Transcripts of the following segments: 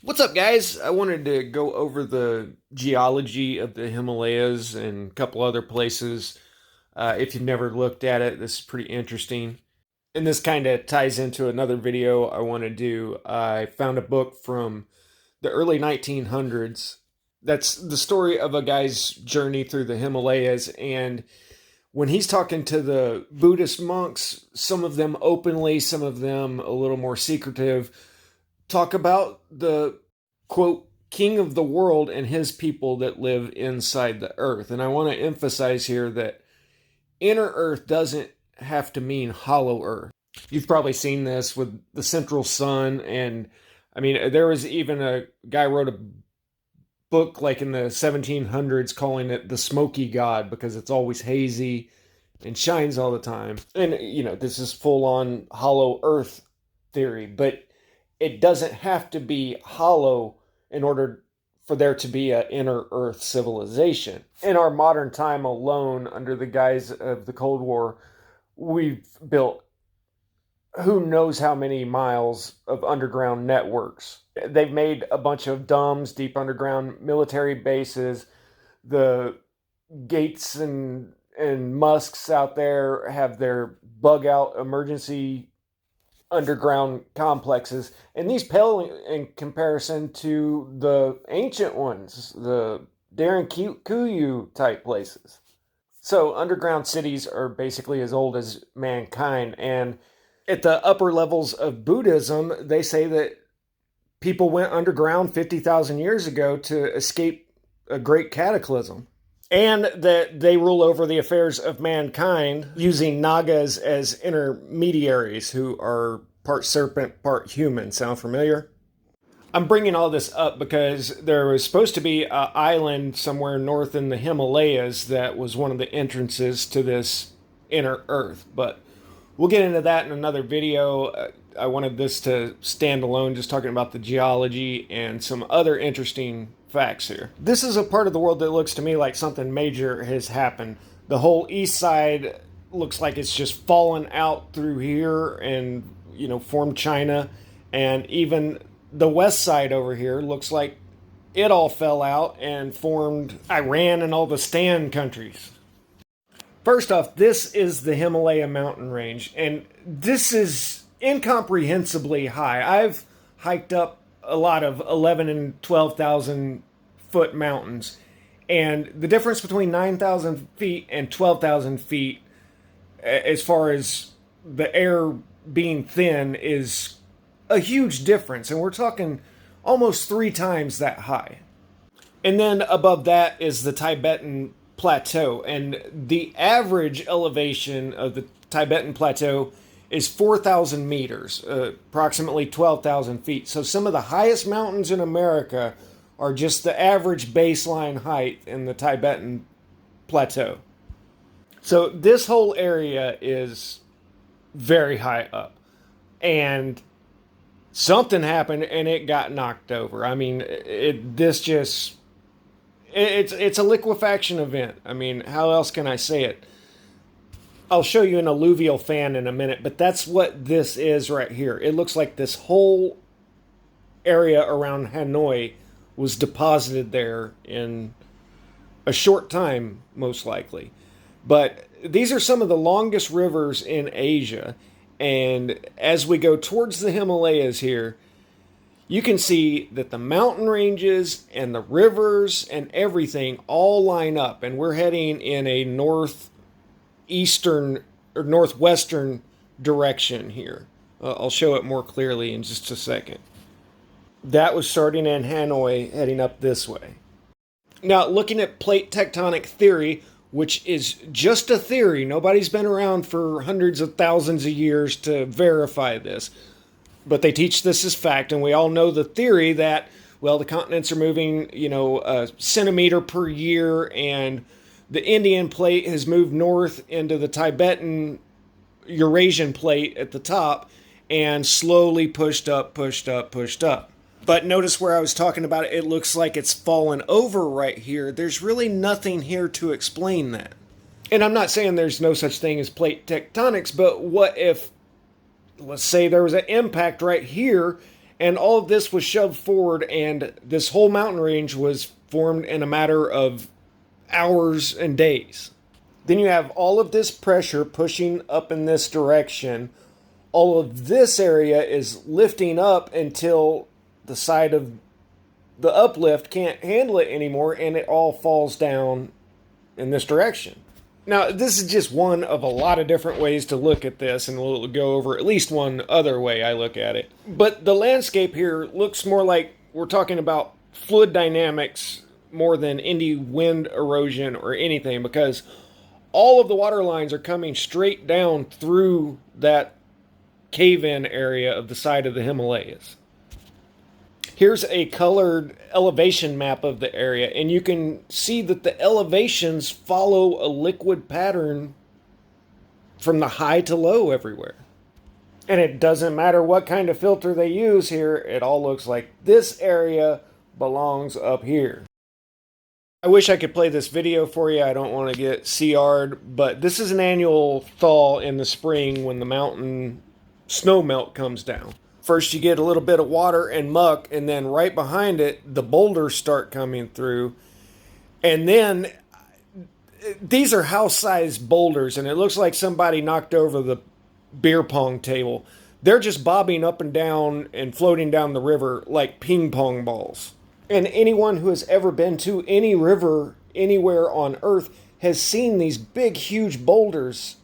What's up, guys? I wanted to go over the geology of the Himalayas and a couple other places. If you've never looked at it, this is pretty interesting. And this kind of ties into another video I want to do. I found a book from the early 1900s. That's the story of a guy's journey through the Himalayas. And when he's talking to the Buddhist monks, some of them openly, some of them a little more secretive, talk about the quote, king of the world and his people that live inside the earth. And I want to emphasize here that inner earth doesn't have to mean hollow earth. You've probably seen this with the central sun. And I mean, there was even a guy wrote a book like in the 1700s calling it the smoky god because it's always hazy and shines all the time. And, this is full on hollow earth theory, but it doesn't have to be hollow in order for there to be an inner earth civilization. In our modern time alone, under the guise of the Cold War, we've built who knows how many miles of underground networks. They've made a bunch of DUMBs, deep underground military bases. The Gates and Musks out there have their bug out emergency underground complexes, and these pale in comparison to the ancient ones, the Darren Kuyu type places. So underground cities are basically as old as mankind, and at the upper levels of Buddhism, they say that people went underground 50,000 years ago to escape a great cataclysm, and that they rule over the affairs of mankind using Nagas as intermediaries who are part serpent, part human. Sound familiar? I'm bringing all this up because there was supposed to be an island somewhere north in the Himalayas that was one of the entrances to this inner earth, but we'll get into that in another video. I wanted this to stand alone, just talking about the geology and some other interesting facts here. This is a part of the world that looks to me like something major has happened. The whole east side looks like it's just fallen out through here and, formed China. And even the west side over here looks like it all fell out and formed Iran and all the Stan countries. First off, this is the Himalaya mountain range, and this is incomprehensibly high. I've hiked up a lot of 11 and 12,000 foot mountains, and the difference between 9,000 feet and 12,000 feet, as far as the air being thin, is a huge difference, and we're talking almost 3 times that high. And then above that is the Tibetan Plateau, and the average elevation of the Tibetan Plateau is 4,000 meters, approximately 12,000 feet. So some of the highest mountains in America are just the average baseline height in the Tibetan Plateau. So this whole area is very high up, and something happened and it got knocked over. I mean, it's a liquefaction event. I mean, how else can I say it? I'll show you an alluvial fan in a minute, but that's what this is right here. It looks like this whole area around Hanoi was deposited there in a short time, most likely. But these are some of the longest rivers in Asia, and as we go towards the Himalayas here, you can see that the mountain ranges and the rivers and everything all line up, and we're heading in a northeastern or northwestern direction here. I'll show it more clearly in just a second. That was starting in Hanoi, heading up this way. Now, looking at plate tectonic theory, which is just a theory, nobody's been around for hundreds of thousands of years to verify this, but they teach this as fact, and we all know the theory that, well, the continents are moving, a centimeter per year, and the Indian plate has moved north into the Tibetan Eurasian plate at the top, and slowly pushed up, pushed up, pushed up. But notice where I was talking about it looks like it's fallen over right here. There's really nothing here to explain that. And I'm not saying there's no such thing as plate tectonics, but what if, let's say there was an impact right here And all of this was shoved forward, and this whole mountain range was formed in a matter of hours and days. Then you have all of this pressure pushing up in this direction. All of this area is lifting up until the side of the uplift can't handle it anymore, and it all falls down in this direction. Now, this is just one of a lot of different ways to look at this, and we'll go over at least one other way I look at it. But the landscape here looks more like we're talking about fluid dynamics more than any wind erosion or anything, because all of the water lines are coming straight down through that cave-in area of the side of the Himalayas. Here's a colored elevation map of the area, and you can see that the elevations follow a liquid pattern from the high to low everywhere. And it doesn't matter what kind of filter they use here, it all looks like this area belongs up here. I wish I could play this video for you. I don't want to get CR'd, but this is an annual thaw in the spring when the mountain snow melt comes down. First you get a little bit of water and muck, and then right behind it, the boulders start coming through. And then these are house-sized boulders, and it looks like somebody knocked over the beer pong table. They're just bobbing up and down and floating down the river like ping pong balls. And anyone who has ever been to any river anywhere on Earth has seen these big, huge boulders.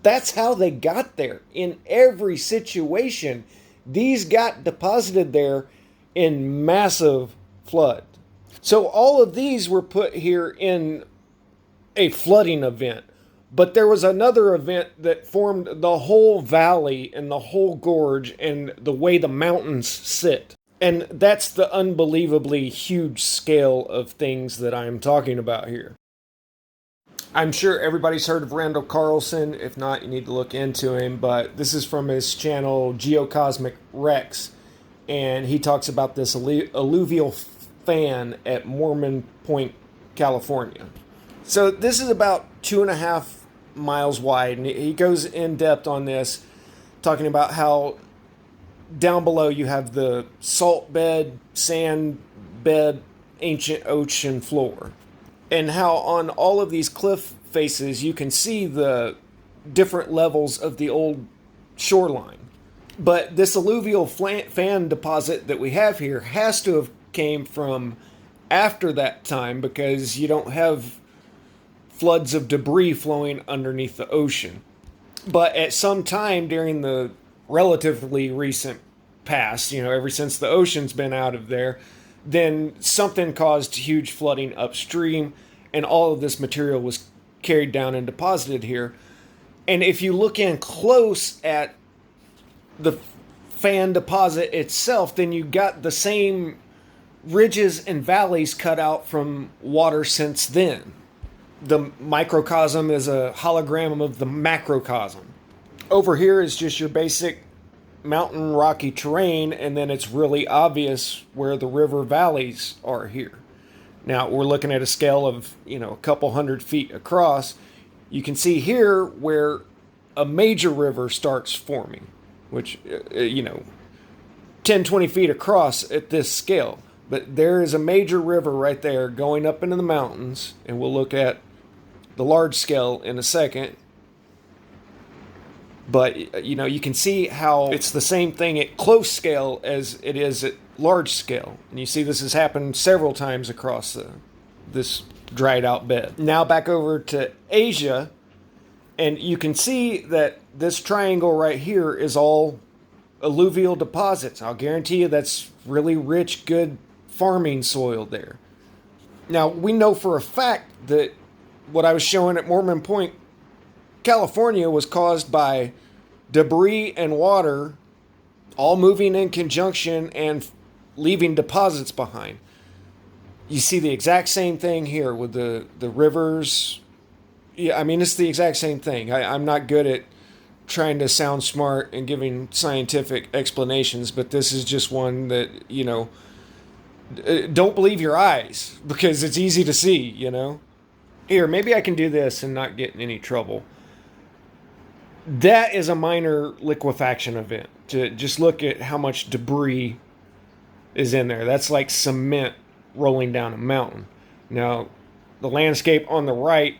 That's how they got there. In every situation, these got deposited there in massive flood. So all of these were put here in a flooding event. But there was another event that formed the whole valley and the whole gorge and the way the mountains sit. And that's the unbelievably huge scale of things that I'm talking about here. I'm sure everybody's heard of Randall Carlson. If not, you need to look into him. But this is from his channel, Geocosmic Rex. And he talks about this alluvial fan at Mormon Point, California. So this is about 2.5 miles wide. And he goes in depth on this, talking about how down below you have the salt bed, sand bed, ancient ocean floor. And how on all of these cliff faces you can see the different levels of the old shoreline. But this alluvial fan deposit that we have here has to have came from after that time, because you don't have floods of debris flowing underneath the ocean. But at some time during the relatively recent past, ever since the ocean's been out of there, then something caused huge flooding upstream, and all of this material was carried down and deposited here. And if you look in close at the fan deposit itself, then you got the same ridges and valleys cut out from water since then. The microcosm is a hologram of the macrocosm. Over here is just your basic mountain rocky terrain, and then it's really obvious where the river valleys are here. Now we're looking at a scale of a couple 100 feet across. You can see here where a major river starts forming, which 10-20 feet across at this scale. But there is a major river right there going up into the mountains, and we'll look at the large scale in a second. But, you can see how it's the same thing at close scale as it is at large scale. And you see this has happened several times across this dried out bed. Now back over to Asia, and you can see that this triangle right here is all alluvial deposits. I'll guarantee you that's really rich, good farming soil there. Now, we know for a fact that what I was showing at Mormon Point, California, was caused by debris and water all moving in conjunction and leaving deposits behind. You see the exact same thing here with the rivers. Yeah, I mean, it's the exact same thing. I'm not good at trying to sound smart and giving scientific explanations, but this is just one that, don't believe your eyes, because it's easy to see, Here, maybe I can do this and not get in any trouble. That is a minor liquefaction event. to just look at how much debris is in there. That's like cement rolling down a mountain. Now, the landscape on the right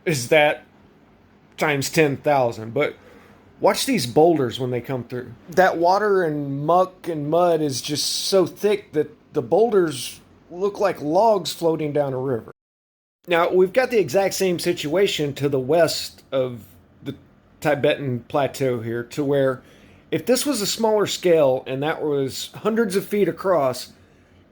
is that times 10,000. But watch these boulders when they come through. That water and muck and mud is just so thick that the boulders look like logs floating down a river. Now, we've got the exact same situation to the west of the Tibetan Plateau here, to where if this was a smaller scale and that was hundreds of feet across,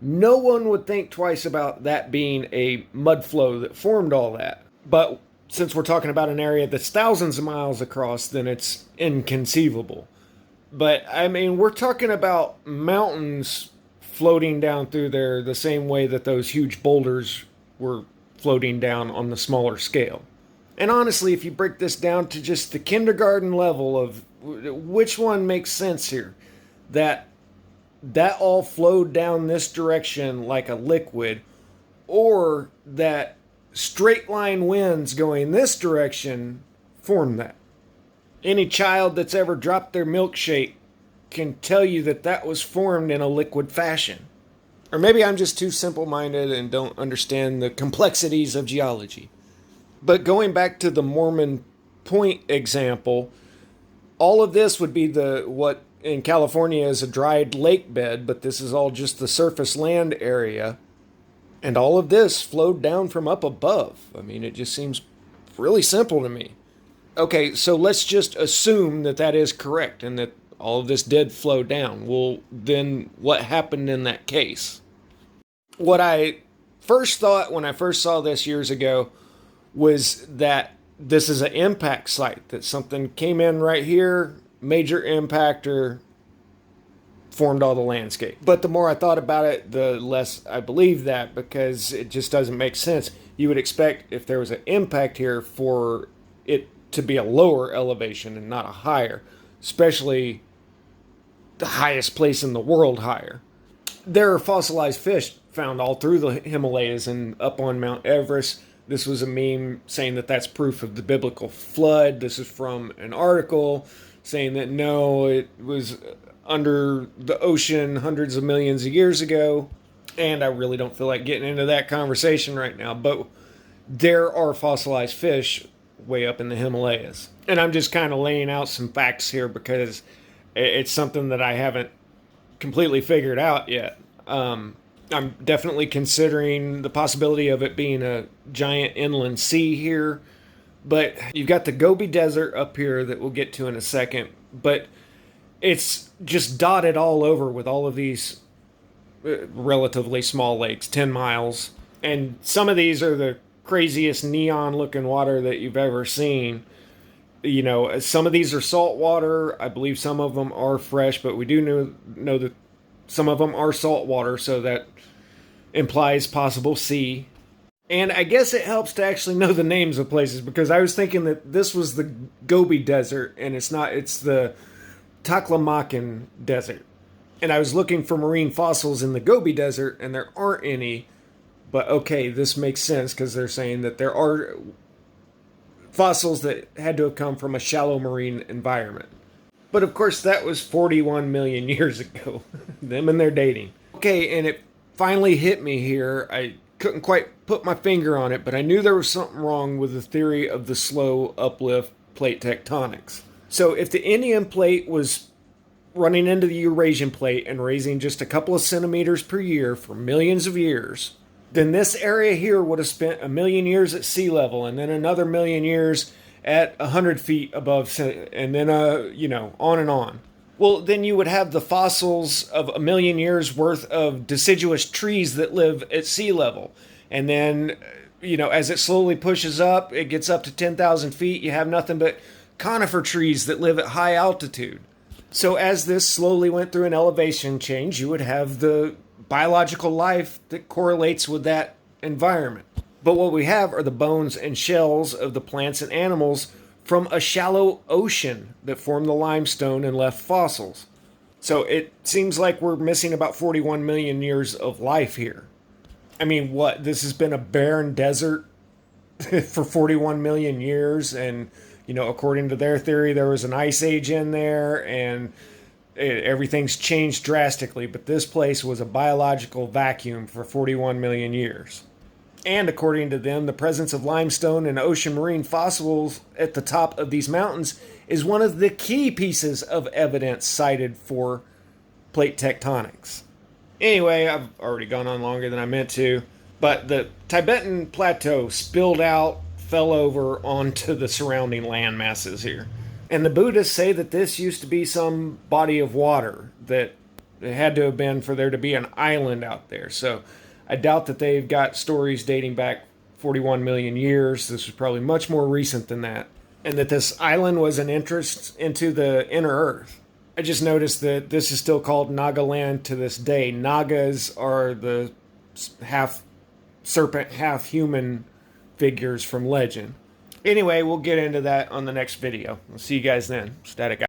no one would think twice about that being a mud flow that formed all that. But since we're talking about an area that's thousands of miles across, then it's inconceivable. But I mean, we're talking about mountains floating down through there the same way that those huge boulders were floating down on the smaller scale. And honestly, if you break this down to just the kindergarten level of which one makes sense here, that all flowed down this direction like a liquid, or that straight line winds going this direction formed that. Any child that's ever dropped their milkshake can tell you that that was formed in a liquid fashion. Or maybe I'm just too simple-minded and don't understand the complexities of geology. But going back to the Mormon Point example, all of this would be what in California is a dried lake bed, but this is all just the surface land area. And all of this flowed down from up above. I mean, it just seems really simple to me. Okay, so let's just assume that that is correct and that all of this did flow down. Well, then what happened in that case? What I first thought when I first saw this years ago was that this is an impact site, that something came in right here, major impactor, formed all the landscape. But the more I thought about it, the less I believe that, because it just doesn't make sense. You would expect if there was an impact here for it to be a lower elevation and not a higher, especially the highest place in the world higher. There are fossilized fish found all through the Himalayas and up on Mount Everest. This was a meme saying that that's proof of the biblical flood. This is from an article saying that no, it was under the ocean hundreds of millions of years ago. And I really don't feel like getting into that conversation right now, but there are fossilized fish way up in the Himalayas. And I'm just kind of laying out some facts here because it's something that I haven't completely figured out yet. I'm definitely considering the possibility of it being a giant inland sea here. But you've got the Gobi Desert up here that we'll get to in a second. But it's just dotted all over with all of these relatively small lakes, 10 miles. And some of these are the craziest neon looking water that you've ever seen. You know, some of these are salt water. I believe some of them are fresh, but we do know that some of them are salt water, so that implies possible sea. And I guess it helps to actually know the names of places, because I was thinking that this was the Gobi Desert, and it's not, it's the Taklamakan Desert. And I was looking for marine fossils in the Gobi Desert, and there aren't any. But okay, this makes sense, because they're saying that there are fossils that had to have come from a shallow marine environment. But of course, that was 41 million years ago. Them and their dating. Okay, and it finally hit me here. I couldn't quite put my finger on it, but I knew there was something wrong with the theory of the slow uplift plate tectonics. So if the Indian plate was running into the Eurasian plate and raising just a couple of centimeters per year for millions of years, then this area here would have spent 1 million years at sea level, and then another 1 million years at 100 feet above, and then, on and on. Well, then you would have the fossils of 1 million years worth of deciduous trees that live at sea level. And then, as it slowly pushes up, it gets up to 10,000 feet, you have nothing but conifer trees that live at high altitude. So as this slowly went through an elevation change, you would have the biological life that correlates with that environment. But what we have are the bones and shells of the plants and animals from a shallow ocean that formed the limestone and left fossils. So it seems like we're missing about 41 million years of life here. I mean, what? This has been a barren desert for 41 million years, and according to their theory, there was an ice age in there, and Everything's changed drastically, but this place was a biological vacuum for 41 million years. And according to them, the presence of limestone and ocean marine fossils at the top of these mountains is one of the key pieces of evidence cited for plate tectonics. Anyway, I've already gone on longer than I meant to, but the Tibetan plateau spilled out, fell over onto the surrounding land masses here. And the Buddhists say that this used to be some body of water, that it had to have been for there to be an island out there. So I doubt that they've got stories dating back 41 million years. This was probably much more recent than that. And that this island was an entrance into the inner earth. I just noticed that this is still called Nagaland to this day. Nagas are the half serpent, half human figures from legend. Anyway, we'll get into that on the next video. I'll see you guys then. Static out.